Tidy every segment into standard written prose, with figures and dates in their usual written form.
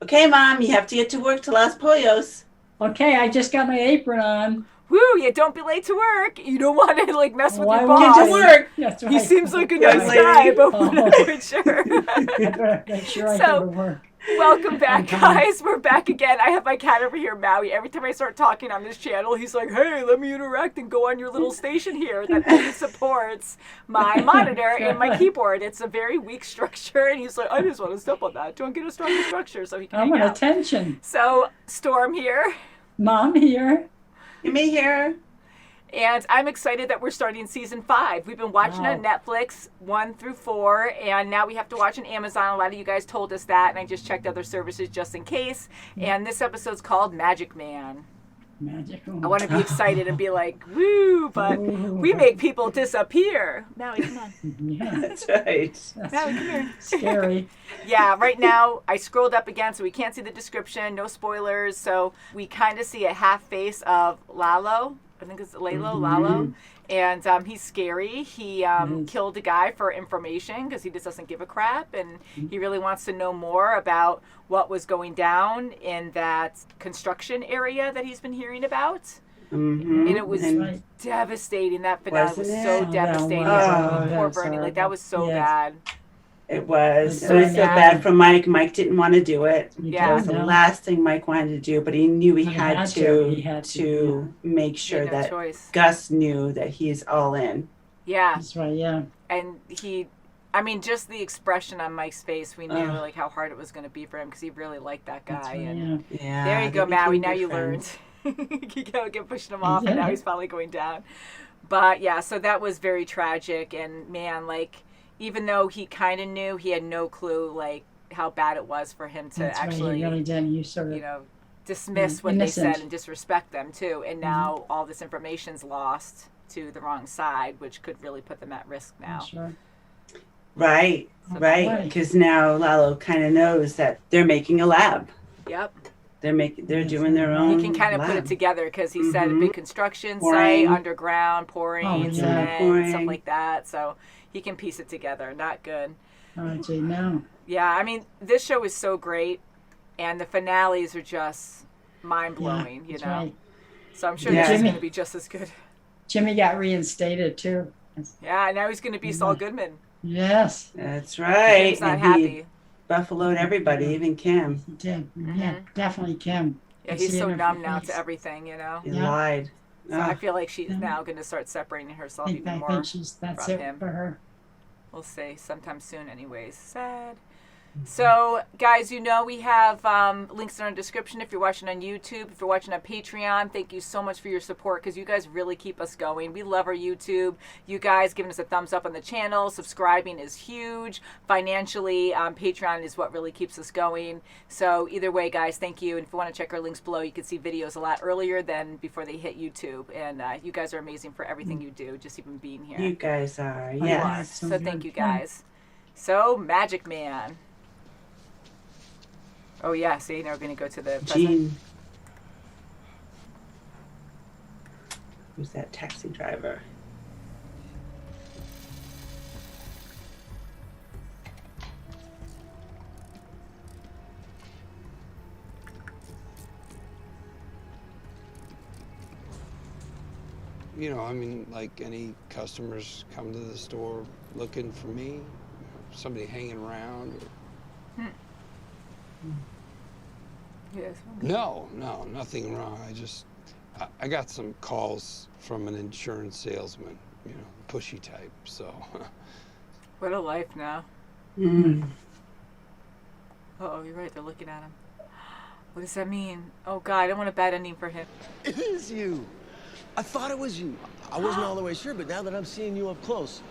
Okay, Mom, you have to get to work to Las Pollos. Okay, I just got my apron on. Woo, yeah, don't be late to work. You don't want to like mess with Why your would Get boss. to work. That's He right. seems like a Young nice lady. guy, but we're not Oh. quite sure. I better make sure I So- go to work. Welcome back, I'm coming. guys. We're back again. I have my cat over here, Maui. Every time I start talking on this channel, he's like, hey, let me interact and go on your little station here that only supports my monitor and my keyboard. It's a very weak structure, and he's like, I just want to step on that. Don't get a stronger structure so he can I'm hang on out. attention. So, Storm here. Mom here. You may hear. And I'm excited that we're starting season 5. We've been watching on Netflix 1 through 4, and now we have to watch on Amazon. A lot of you guys told us that, and I just checked other services just in case. And this episode's called Magic Man. Magical. I want to be excited and be like, woo, but we make people disappear. Maui, come on. Yeah, That's right. that's Maui, come here. scary. Yeah, right now I scrolled up again so we can't see the description, no spoilers. So we kind of see a half face of Lalo. I think it's Lalo. And he's scary. He killed a guy for information because he just doesn't give a crap. And he really wants to know more about what was going down in that construction area that he's been hearing about. Mm-hmm. And it was Right. devastating. That finale was Wasn't so it? devastating. Oh, Poor that's Bernie. Like, that horrible. was so Yes. bad. It was. It's And I so feel bad. bad for Mike. Mike didn't want to do it. Yeah. That was the No. last thing Mike wanted to do, but he knew he He had had to to. He had to, make He sure had no that choice. Gus knew that he's all in. Yeah. That's right, yeah. And just the expression on Mike's face, we knew Ugh. like how hard it was going to be for him because he really liked that guy. That's right, And yeah. Yeah. there you they go, Maui. became Now good you friends. learned. You kept pushing him off, and now he's finally going down. But yeah, so that was very tragic. And man, like, even though he kind of knew, he had no clue like how bad it was for him to That's right, actually, he really did. You sort of, dismiss what innocent. they said and disrespect them too. And now all this information's lost to the wrong side, which could really put them at risk now. sure. Right. So- Right. Because now Lalo kind of knows that they're making a lab. Yep. They're doing their own. He can kind of put it lab. together because he said a big construction Pouring. site, underground, pouring, Oh, yeah. cement, Pouring. stuff like that. So he can piece it together. Not good. Oh, gee, no. Yeah, I mean, this show is so great, and the finales are just mind blowing. That's you know, right. so I'm sure Yeah. this is Jimmy- going to be just as good. Jimmy got reinstated, too. Yeah, now he's going to be Saul Goodman. Yes, That's right. Jim's not And happy. he buffaloed everybody, even Kim. he did. Yeah, definitely Kim. Yeah, I he's see it so in her numb now face. to everything. You know, He Yeah. lied. so I Ugh. feel like she's Yeah. now going to start separating herself I even more. think that's from it him. for her. We'll see sometime soon anyways. Sad. So, guys, we have links in our description if you're watching on YouTube. If you're watching on Patreon, thank you so much for your support because you guys really keep us going. We love our YouTube. You guys giving us a thumbs up on the channel. Subscribing is huge. Financially, Patreon is what really keeps us going. So, either way, guys, thank you. And if you want to check our links below, you can see videos a lot earlier than before they hit YouTube. And you guys are amazing for everything you do, just even being here. You guys are. You Yes. are. so So good. thank you guys. So Magic Man. Oh yeah, see now we're gonna go to the present. Gene. Who's that taxi driver? I mean, like any customers come to the store looking for me, somebody hanging around. Yes. No, nothing wrong. I got some calls from an insurance salesman, pushy type, so. What a life now. Mm. Oh, you're right. They're looking at him. What does that mean? Oh God, I don't want a bad ending for him. It is you. I thought it was you. I wasn't all the way sure, but now that I'm seeing you up close,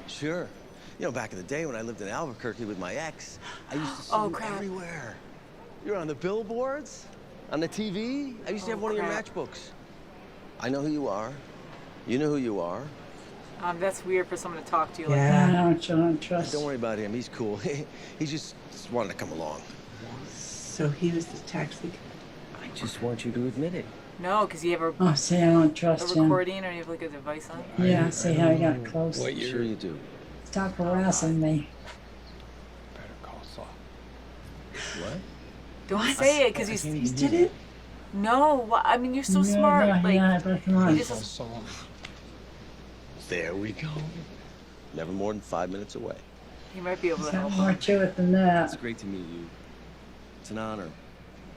sure. Back in the day when I lived in Albuquerque with my ex, I used to see Oh, you crap. everywhere. You were on the billboards, on the TV. I used to have one of your crap. matchbooks. I know who you are. You know who you are. That's weird for someone to talk to you like Yeah. that. I don't trust. Don't worry about him. He's cool. He just wanted to come along. So he was the taxi. I just want you to admit it. No, because you have a Oh, see, I don't trust him. recording or you have like a device on. Yeah, see how he got close. What Sure year? you do. Stop harassing me. Better call Saul. What? Don't say it, because You did it? No, I mean, you're so smart. Like, but come on. you just, Saul. There we go. Never more than 5 minutes away. you might be able to There's help more him. to it than It's that. great to meet you. It's an honor.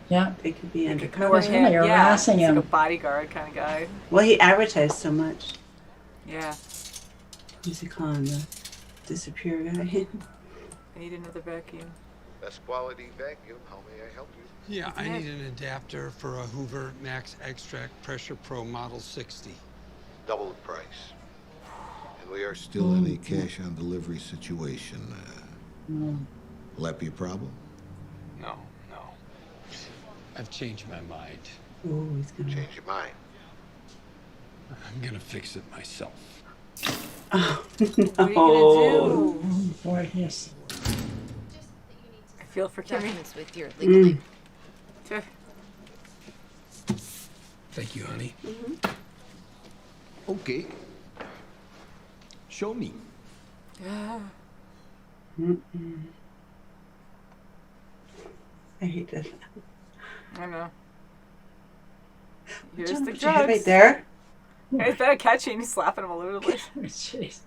Yeah. They could be undercover. Ignore was him. really Yeah, harassing he's like him. a bodyguard kind of guy. Well, he advertised so much. Yeah. Who's he calling the disappear guy? I need another vacuum. Best quality vacuum. How may I help you? Yeah, I Nick. need an adapter for a Hoover Max Extract Pressure Pro Model 60. Double the price. And we are still in a cash on delivery situation. Will that be a problem? No, no. I've changed my mind. Oh, he's gonna. Change your mind. I'm gonna fix it myself. Oh, What are you gonna no. do? Boy, yes. I feel for Kimmy. Documents with your legal name. Thank you, honey. Okay. Show me. I hate this. I know. Put Here's your the head right drugs. there. Is that catching? He's slapping him all over the place. Jeez.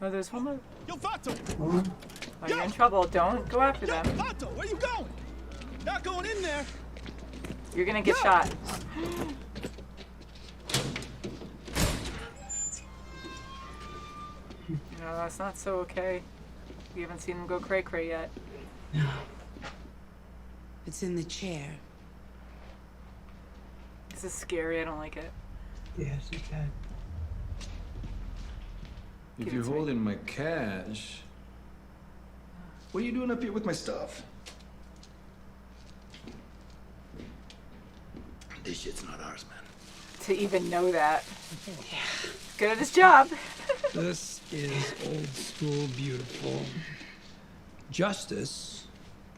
Oh, there's one more. Yo, Vato! Oh, Oh, you're in trouble. Don't go after them. Vato, where you going? Not going in there. You're gonna get shot. No, that's not so okay. We haven't seen him go cray-cray yet. It's in the chair. This is scary. I don't like it. yes, he said. If Give you're it to me. holding my cash, what are you doing up here with my stuff? This shit's not ours, man. To even know that. Good at his job. This is old school beautiful. Justice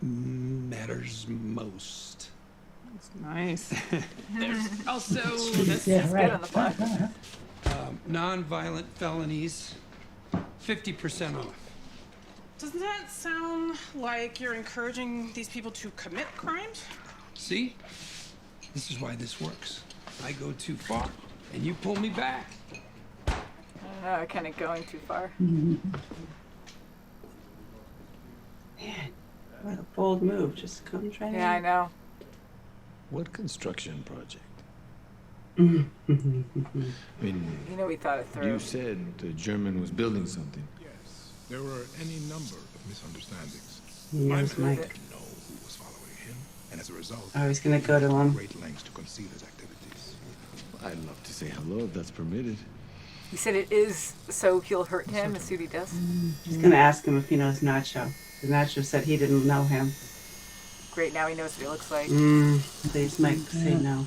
matters most. Nice. There's also Yeah, Good right. on the block. non-violent felonies, 50% off. Doesn't that sound like you're encouraging these people to commit crimes? See? This is why this works. I go too far, and you pull me back. I don't know. Kind of going too far. Man, what a bold move. Just comes right Yeah, I know. What construction project? in. I mean, You know we thought it through. you said the German was building something. Yes, there were any number of misunderstandings. He knows My Mike. men didn't know who was following him, and as a result, I was gonna go to him. great lengths to conceal his activities. I'd love to say hello if that's permitted. He said it is so he'll hurt him and see what he does. He's gonna ask him if he knows Nacho. Because Nacho said he didn't know him. Great, now he knows what he looks like. Please, Mike, say no.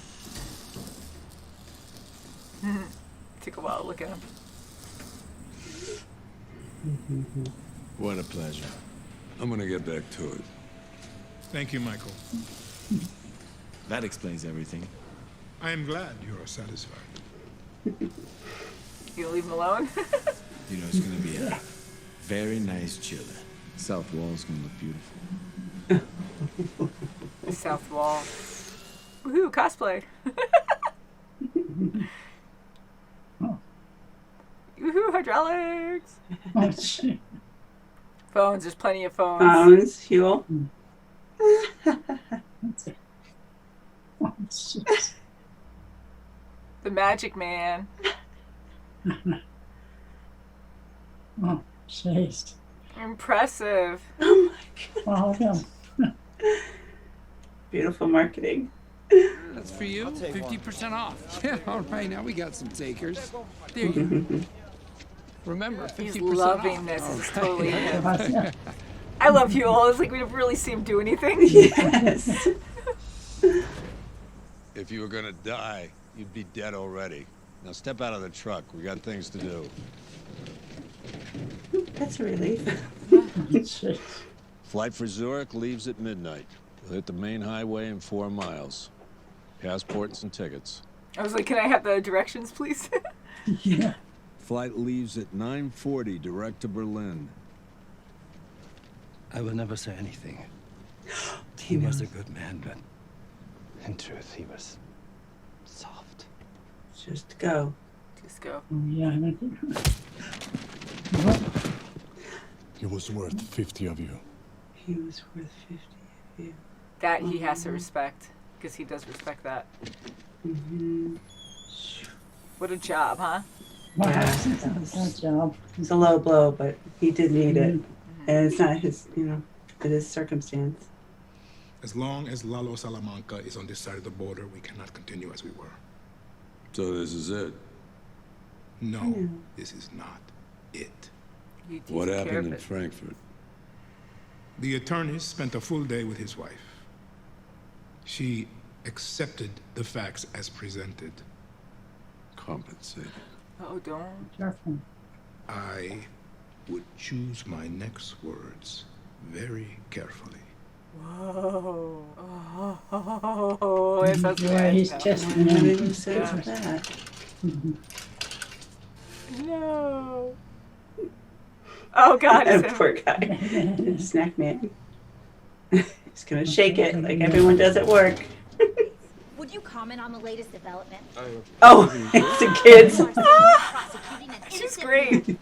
Took a while to look at him. What a pleasure. I'm gonna get back to it. Thank you, Michael. That explains everything. I am glad you are satisfied. You gonna leave him alone? You know, it's gonna be a very nice chiller. South wall's gonna look beautiful. The south wall. Woohoo, cosplay. Woohoo, hydraulics. Oh, shit. Phones, there's plenty of phones. Phones, fuel. Oh, shit. The magic man. Oh, jeez. Impressive. Oh my god. All of them. Beautiful marketing. That's for you, 50% off. Yeah, all right, now we got some takers. There you go. Remember, 50% He's loving off. this. All It's right. totally him. Yeah. I love Huel. It's like we don't really see him do anything. Yes. If you were gonna die, you'd be dead already. Now step out of the truck. We got things to do. That's a relief. Jeez. Flight for Zurich leaves at midnight. We'll hit the main highway in 4 miles. Passports and tickets. I was like, can I have the directions, please? Yeah. Flight leaves at 9:40, direct to Berlin. I will never say anything. He was a knows. good man, but in truth, he was soft. Just go. Just go. Oh, yeah, I don't think. He was worth 50 of you. He was worth 50 of you. That he has to respect, because he does respect that. Mm-hmm. What a job, huh? Wow, Yeah, that job. It's a low blow, but he did need it. Mm-hmm. And it's not his, it is circumstance. As long as Lalos Salamanca is on this side of the border, we cannot continue as we were. So this is it. No, this is not it. What happened in Frankfurt? The attorney spent a full day with his wife. She accepted the facts as presented. Compensated. Oh, don't. Careful. I would choose my next words very carefully. Whoa. Oh, it sounds Yeah, bad. he's No. testing Why him. did you say that? No. Oh, God. That it's him. poor guy. Snack man. He's gonna shake it like everyone does at work. Would you comment on the latest development? Oh, it's the kids. She's great.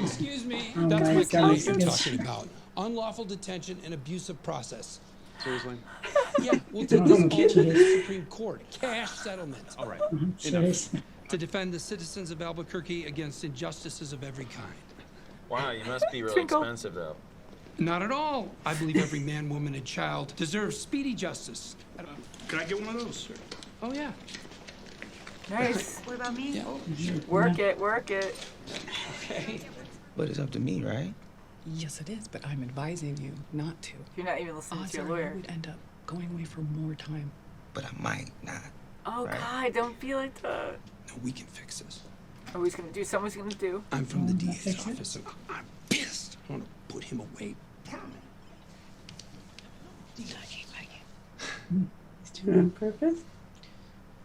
Excuse me. Oh That's my my God. client you're talking about. Unlawful detention and abusive process. Seriously? Yeah, we'll take this all to the Jeez. Supreme Court. Cash settlement. All right. Jeez. To defend the citizens of Albuquerque against injustices of every kind. Wow, you must be really Twinkle. expensive, though. Not at all. I believe every man, woman, and child deserves speedy justice. Can I get one of those, sir? Oh, yeah. Nice. What about me? Yeah. Work it, work it. Okay. But it's up to me, right? Yes, it is, but I'm advising you not to. You're not even listening Odds to your are lawyer. you would end up going away for more time. But I might not. Oh, Right. God, don't be like that. No, we can fix this. Oh, he's gonna do, someone's gonna do. I'm from the DA's office, and I'm pissed. I want to put him away permanently. He's doing it on purpose.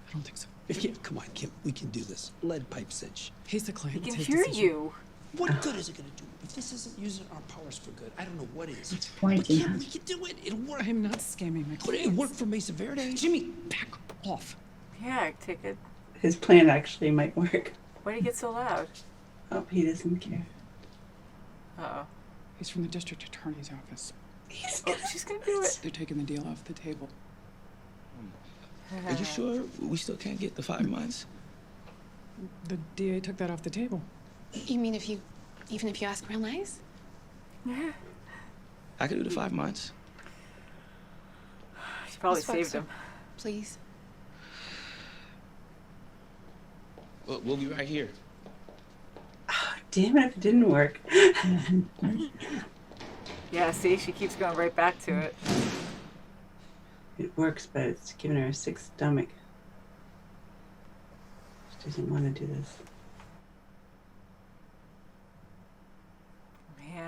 I don't think so. Yeah, come on, Kim. We can do this. Lead pipe cinch. He's the client. He It's can his hear decision. you. What good is it going to do? If this isn't using our powers for good, I don't know what is. It's But pointing. yeah, we can do it. It'll work. I'm not scamming my But it clients. worked for Mesa Verde. Jimmy, back off. Yeah, take it. His plan actually might work. Why do you get so loud? Oh, he doesn't care. Uh-oh. He's from the district attorney's office. Oh, she's gonna do it. They're taking the deal off the table. Are you sure we still can't get the 5 months? The DA took that off the table. You mean even if you ask real nice? Yeah. I could do the 5 months. She probably Let's fuck saved some- him. Please. We'll be right here. Damn it if it didn't work. Yeah, see, she keeps going right back to it. It works, but it's giving her a sick stomach. She doesn't want to do this.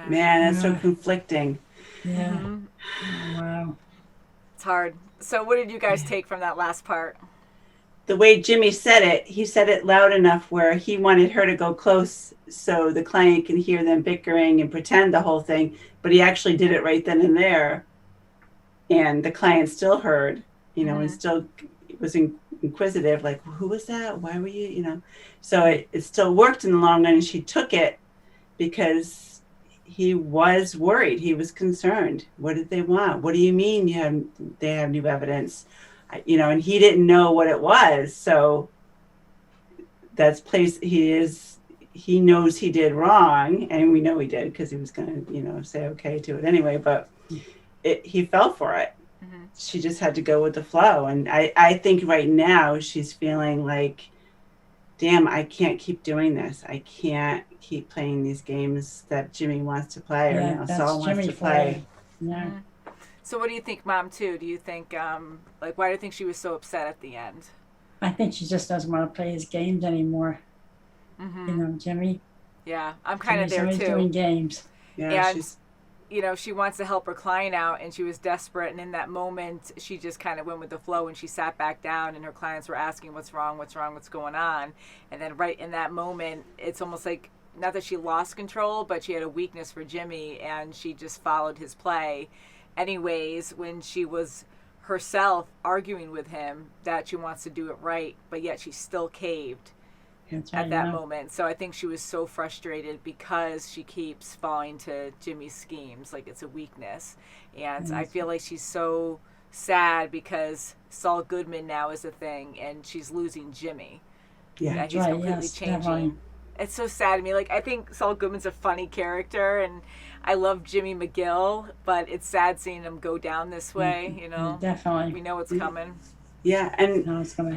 Man, that's so conflicting. Yeah. Mm-hmm. Wow. It's hard. So what did you guys take from that last part? The way Jimmy said it, he said it loud enough where he wanted her to go close so the client can hear them bickering and pretend the whole thing, but he actually did it right then and there. And the client still heard, and still was inquisitive, like, who was that? Why were you, So it still worked in the long run, and she took it because he was worried. He was concerned. What did they want? What do you mean they have new evidence? And he didn't know what it was. So he knows he did wrong, and we know he did because he was going to, say okay to it anyway, but he fell for it. Mm-hmm. She just had to go with the flow. And I think right now she's feeling like, damn, I can't keep doing this. I can't keep playing these games that Jimmy wants to play, or now Saul wants to play. Yeah. Mm-hmm. So what do you think, Mom, too? Do you think, why do you think she was so upset at the end? I think she just doesn't want to play his games anymore. Mm-hmm. Jimmy. Yeah, I'm kind of there, Jimmy's too. doing games. Yeah, and, she wants to help her client out, and she was desperate, and in that moment, she just kind of went with the flow, and she sat back down, and her clients were asking, what's wrong, what's going on? And then right in that moment, it's almost like, not that she lost control, but she had a weakness for Jimmy, and she just followed his play. anyways when she was herself arguing with him that she wants to do it right, but yet she still caved at that moment. So I think she was so frustrated because she keeps falling to Jimmy's schemes like it's a weakness. And I feel like she's so sad because Saul Goodman now is a thing and she's losing Jimmy. Yeah, he's completely changing. Definitely. It's so sad to me. Like, I think Saul Goodman's a funny character, and I love Jimmy McGill, but it's sad seeing him go down this way, you know? Definitely. We know what's coming. Yeah, and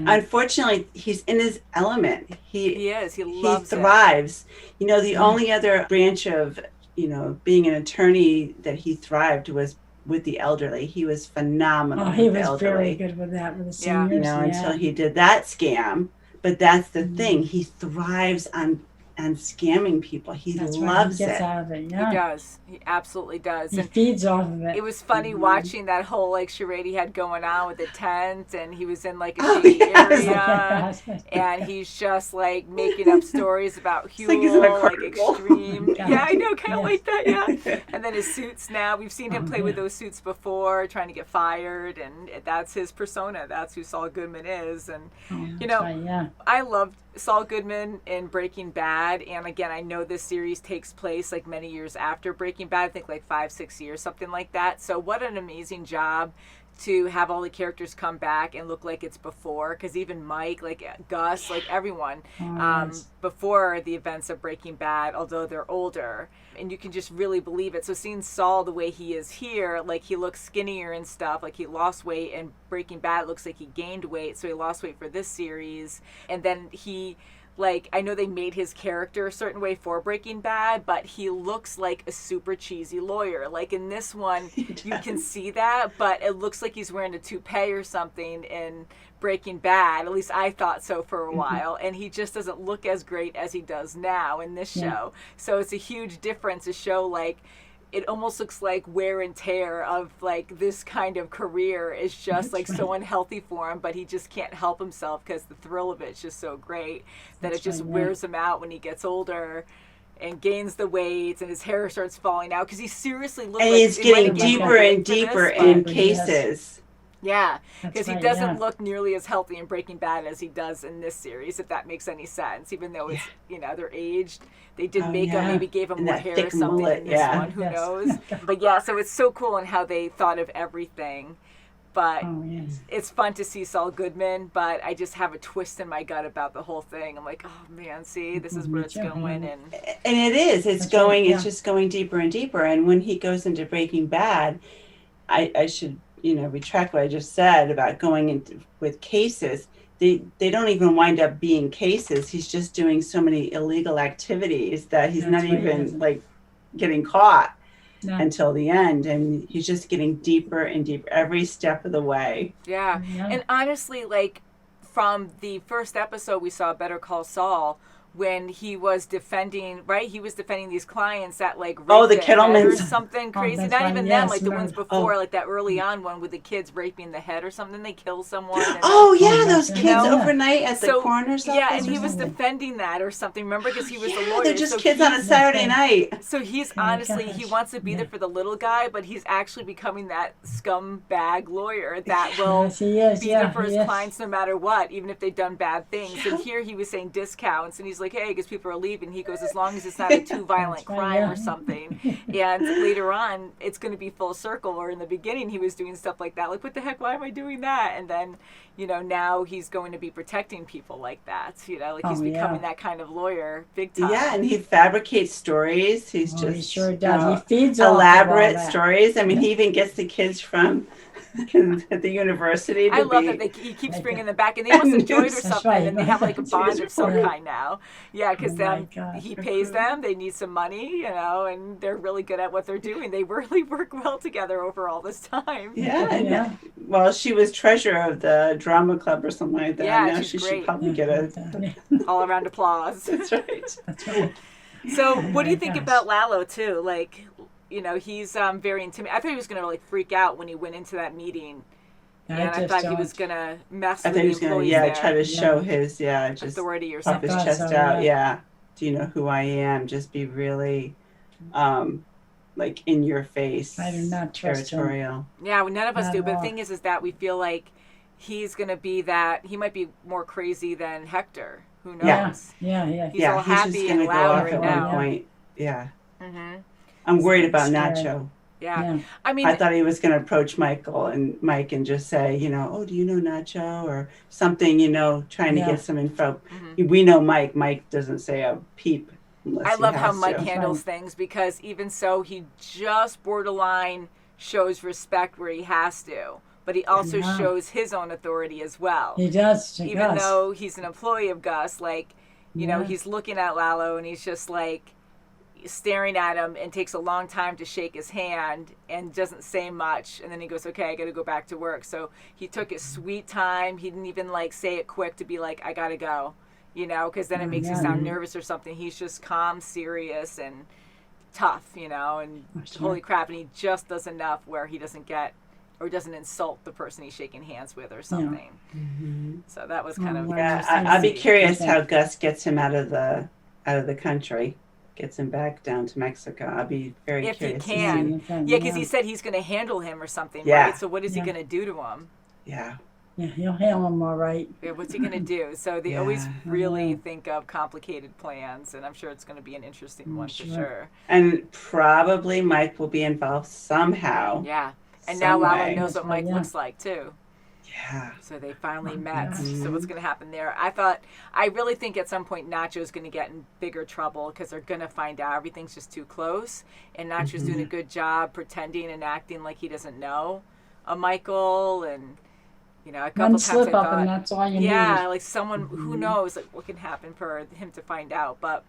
unfortunately, he's in his element. He is. He loves thrives. You know, the only other branch of, you know, being an attorney that he thrived was with the elderly. He was phenomenal. Oh, he was very good with that, with the seniors. You know, until he did that scam. But that's the thing. He thrives on scamming people. He loves he gets it. Out of it. Yeah. He does. He absolutely does. He feeds off of it. It was funny watching that whole like charade he had going on with the tent, and he was in like a shady area, and he's just like making up stories about Huel, like extreme. Yeah, I know, kind of like that. Yeah. And then his suits. Now we've seen him play with those suits before, trying to get fired, and that's his persona. That's who Saul Goodman is, and you know, I loved Saul Goodman in Breaking Bad, and again, I know this series takes place like many years after Breaking Bad, I think like 5-6 years, something like that. So what an amazing job to have all the characters come back and look like it's before, because even Mike, like Gus, like everyone, before the events of Breaking Bad, although they're older, and you can just really believe it. So seeing Saul the way he is here, like he looks skinnier and stuff, like he lost weight, and Breaking Bad looks like he gained weight, so he lost weight for this series, and then he, like, I know they made his character a certain way for Breaking Bad, but he looks like a super cheesy lawyer. Like in this one, you can see that, but it looks like he's wearing a toupee or something in Breaking Bad. At least I thought so for a while. And he just doesn't look as great as he does now in this show. So it's a huge difference to show, like, it almost looks like wear and tear of like this kind of career is just like so unhealthy for him, but he just can't help himself because the thrill of it is just so great that it just wears him out when he gets older and gains the weight and his hair starts falling out because he seriously looks and like he's getting deeper and deeper in cases. Yeah, because he doesn't look nearly as healthy in Breaking Bad as he does in this series, if that makes any sense. Even though it's, you know, they're aged. They did makeup, maybe gave him and more that hair thick or something mullet, in this one. Who knows? But yeah, so it's so cool in how they thought of everything. But it's fun to see Saul Goodman, but I just have a twist in my gut about the whole thing. I'm like, oh man, see, this is where it's going. And it is. It's going, it's just going deeper and deeper. And when he goes into Breaking Bad, I should, you know, retract what I just said about going into with cases. They don't even wind up being cases. He's just doing so many illegal activities that he's not even like getting caught until the end, and he's just getting deeper and deeper every step of the way. Yeah. And honestly, like from the first episode we saw Better Call Saul, when he was defending, he was defending these clients that like the Kettlemans or something crazy. Not even them, like the ones before, like that early on one with the kids raping the head or something. They kill someone. And those kids overnight at the coroner's office. Yeah, and he was defending that or something. Remember, because he was the lawyer. They're just kids on a Saturday night. So he's honestly, he wants to be there for the little guy, but he's actually becoming that scumbag lawyer that will be there for his clients no matter what, even if they've done bad things. And here he was saying discounts, and he's like, hey, because people are leaving. He goes, as long as it's not a too violent crime or something. And later on, it's going to be full circle. Or in the beginning, he was doing stuff like that. Like, what the heck? Why am I doing that? And then, you know, now he's going to be protecting people like that. You know, like he's becoming that kind of lawyer big time. Yeah, and he fabricates stories. He's just he sure does. He feeds elaborate stories. I mean, he even gets the kids from at the university. I love that he keeps bringing them back, and they must enjoy it or something, and they have like a bond of some kind now. Yeah, because he pays them, they need some money, you know, and they're really good at what they're doing. They really work well together over all this time. Yeah. Well, she was treasurer of the drama club or something like that. Yeah, now she's she great. should probably get a all around applause. That's right. So, what do you think about Lalo too? Like, you know, he's very intimidating. I thought he was going to like freak out when he went into that meeting. And I thought he was going to mess with the employees there. Try to show his, just authority or puff something. his chest out. Yeah. Do you know who I am? Just be really like in your face. I do not trust him. Territorial. Yeah, well, none of us Not do. at But the all. thing is that we feel like he's going to be that. He might be more crazy than Hector. Who knows? Yeah. He's all He's happy just and gonna go loud off right at now. one point. Yeah. Mm-hmm. I'm worried about Scary. Nacho. Yeah. I mean, I thought he was going to approach Mike and just say, oh, do you know Nacho or something, trying to Yeah. get some info. Mm-hmm. We know Mike. Mike doesn't say a peep unless I he love how has Mike to. handles things, because even so, he just borderline shows respect where he has to, but he also Yeah. shows his own authority as well. He does. To Even Gus. though he's an employee of Gus, like, Yeah. he's looking at Lalo and he's just like staring at him and takes a long time to shake his hand and doesn't say much. And then he goes, okay, I got to go back to work. So he took his sweet time. He didn't even like say it quick to be like, I got to go, because then it makes you sound nervous or something. He's just calm, serious, and tough, and holy crap. And he just does enough where he doesn't get or doesn't insult the person he's shaking hands with or something. So that was kind of I'd be curious how Gus gets him out of the country, gets him back down to Mexico. I'll be very if he curious. can. To see. Yeah, because he said he's going to handle him or something, Yeah. right? So what is he going to do to him? Yeah. Yeah, he'll handle him all right. Yeah, what's he going to do? So they always really think of complicated plans, and I'm sure it's going to be an interesting one for sure. And probably Mike will be involved somehow. Yeah. And some now Lalo way. knows what Mike looks like, too. Yeah. So they finally met. So what's going to happen there? I really think at some point Nacho's going to get in bigger trouble because they're going to find out everything's just too close. And Nacho's doing a good job pretending and acting like he doesn't know Michael. And, a couple One times slip I up thought, and that's all you need. yeah, like someone, who knows, like what can happen for him to find out. But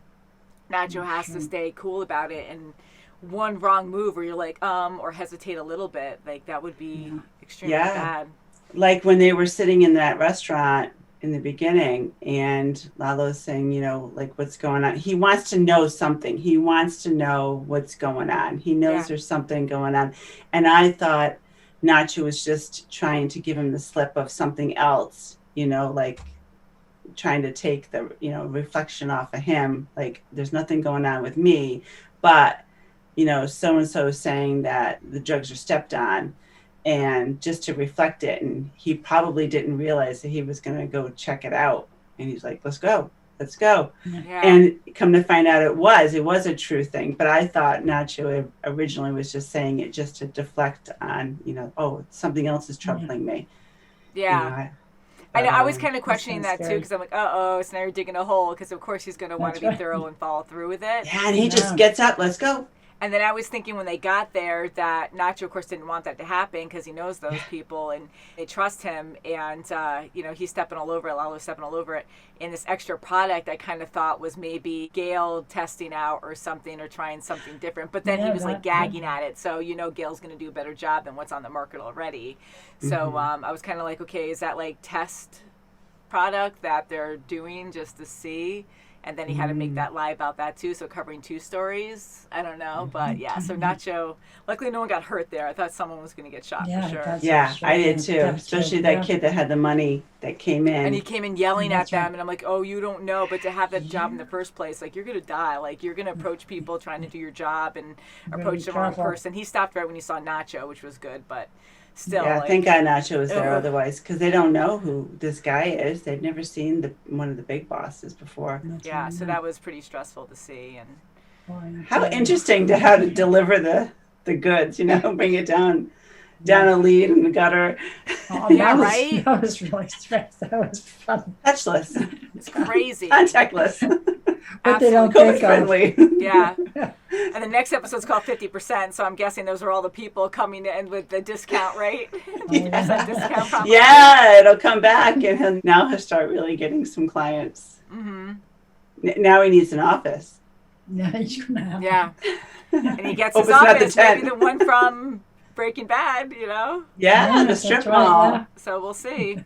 Nacho has to stay cool about it. And one wrong move where you're like, or hesitate a little bit, like that would be extremely bad. Like when they were sitting in that restaurant in the beginning and Lalo's saying, like what's going on. He wants to know something. He wants to know what's going on. He knows there's something going on. And I thought Nacho was just trying to give him the slip of something else, like trying to take the, reflection off of him. Like there's nothing going on with me, but, so-and-so is saying that the drugs are stepped on. And just to reflect it, and he probably didn't realize that he was going to go check it out. And he's like, let's go. Yeah. And come to find out it was a true thing. But I thought Nacho originally was just saying it just to deflect on, oh, something else is troubling me. Yeah. I know. I was kind of questioning that too, because I'm like, so now you're digging a hole, because of course he's going to want to be thorough and follow through with it. Yeah, and he just gets up, let's go. And then I was thinking when they got there that Nacho, of course, didn't want that to happen because he knows those people and they trust him. And, he's stepping all over it. Lalo's stepping all over it. And this extra product I kind of thought was maybe Gail testing out or something or trying something different. But then he was like gagging at it. So, Gail's going to do a better job than what's on the market already. So I was kind of like, okay, is that like test product that they're doing just to see? And then he had to make that lie about that too, so covering two stories. I don't know, but yeah. So Nacho, luckily no one got hurt there. I thought someone was going to get shot for sure. Yeah, I did too. Especially that kid that had the money that came in. And he came in yelling at them, and I'm like, oh, you don't know, but to have that job in the first place, like you're going to die. Like you're going to approach people trying to do your job and approach the wrong person. He stopped right when he saw Nacho, which was good, but still. Yeah, thank God Nacho was there otherwise, because they don't know who this guy is. They've never seen one of the big bosses before. Yeah, so that was pretty stressful to see. And how interesting to how to deliver the goods, bring it down a lead in the gutter. Oh, right? That was really stressful. That was fun. Touchless. It's crazy. Contactless. But they don't COVID think friendly. Yeah. And the next episode's called 50%, so I'm guessing those are all the people coming in with the discount rate. Yeah. Discount probably. Yeah, it'll come back, and now he'll start really getting some clients. Mm-hmm. Now he needs an office. Yeah, he's gonna have. Yeah. And he gets Hope his it's not the office, maybe 10. the one from Breaking Bad, Yeah, the strip mall. Yeah. So we'll see.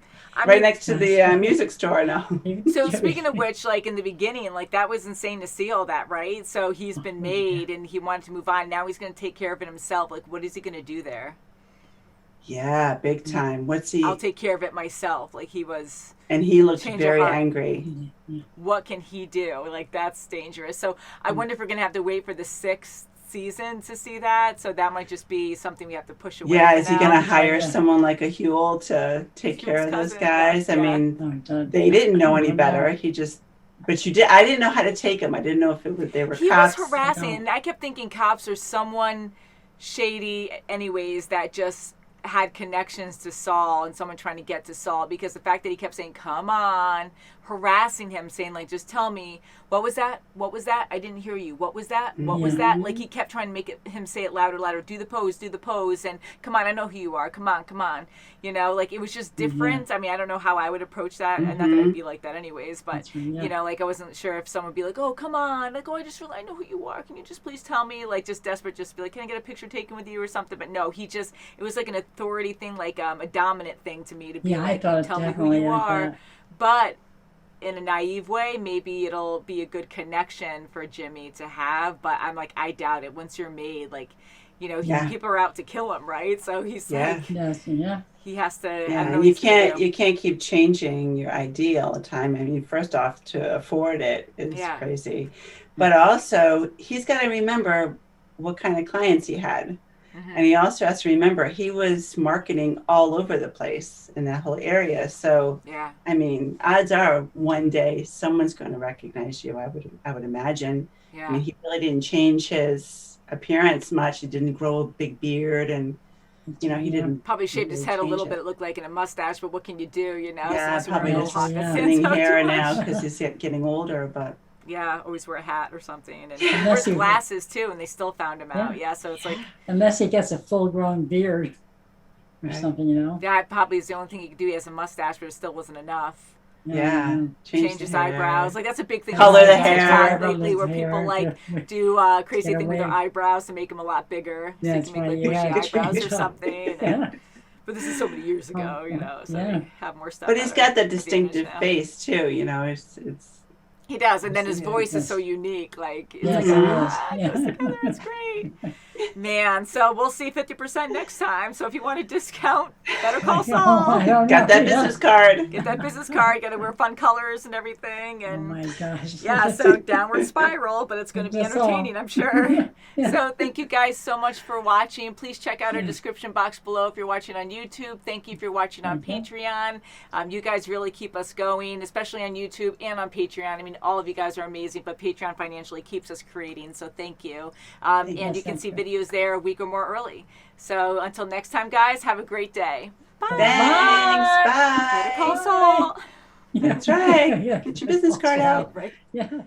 Right next to the music store now. So speaking of which, like in the beginning, like that was insane to see all that, right? So he's been made and he wanted to move on. Now he's going to take care of it himself. Like, what is he going to do there? Yeah, big time. What's he? I'll take care of it myself. Like he was. And he looked change of very heart. angry. What can he do? Like that's dangerous. So I wonder if we're going to have to wait for the 6th season to see that, so that might just be something we have to push away. Yeah, for is he now. going to hire someone like a Huel to take care of those cousin, guys? I yeah. mean, they didn't know any better. He just, but you did. I didn't know how to take him. I didn't know if it was they were He cops. was harassing, and I kept thinking cops are someone shady anyways that just had connections to Saul and someone trying to get to Saul, because the fact that he kept saying, come on, harassing him, saying like, just tell me, what was that? What was that? I didn't hear you. What was that? What was that? Like he kept trying to make him say it louder, louder, do the pose, and come on, I know who you are. Come on. You know, like it was just different. I mean, I don't know how I would approach that, and not that I'd be like that anyways, but you know, like I wasn't sure if someone would be like, oh, come on, like, oh, I know who you are. Can you just please tell me? Like just desperate, just be like, can I get a picture taken with you or something? But no, it was like an authority thing, like a dominant thing to me to be like, tell me who you are. But in a naive way, maybe it'll be a good connection for Jimmy to have, but I'm like, I doubt it. Once you're made, like, you know, people are out to kill him, right? So he's like, he has to. I don't know, you can't keep changing your ID all the time. I mean, first off, to afford it is crazy, but also he's got to remember what kind of clients he had. And he also has to remember he was marketing all over the place in that whole area. So, I mean, odds are one day someone's going to recognize you. I would imagine. I mean, he really didn't change his appearance much. He didn't grow a big beard, and you know, he didn't probably shaved his head a little bit. It looked like in a mustache, but what can you do? You know, yeah, so probably just thinning hair now because he's getting older, but. Yeah, always wear a hat or something. And he wears glasses, too, and they still found him out. Yeah, so it's like... Unless he gets a full-grown beard or something, you know? That probably is the only thing he could do. He has a mustache, but it still wasn't enough. Yeah. Change his eyebrows. Like, that's a big thing. Color the hair. Lately, where people, like, do crazy thing with their eyebrows to make them a lot bigger. So you can make, like, bushy eyebrows or something. But this is so many years ago, you know, so they have more stuff. But he's got that distinctive face, too, you know, it's he does, and then his voice is so unique. Like, it's it's great. Man, so we'll see 50% next time. So if you want a discount, better call Saul. Got that business card. Get that business card. Got to wear fun colors and everything. And oh my gosh. Yeah, so downward spiral, but it's going to be entertaining, I'm sure. So thank you guys so much for watching. Please check out our description box below if you're watching on YouTube. Thank you if you're watching on Patreon. You guys really keep us going, especially on YouTube and on Patreon. I mean, all of you guys are amazing, but Patreon financially keeps us creating, so thank you. And you can see videos there a week or more early. So until next time, guys, have a great day. Bye. Thanks. Bye. Better call Saul. That's right. Get your business card out. Right. Yeah.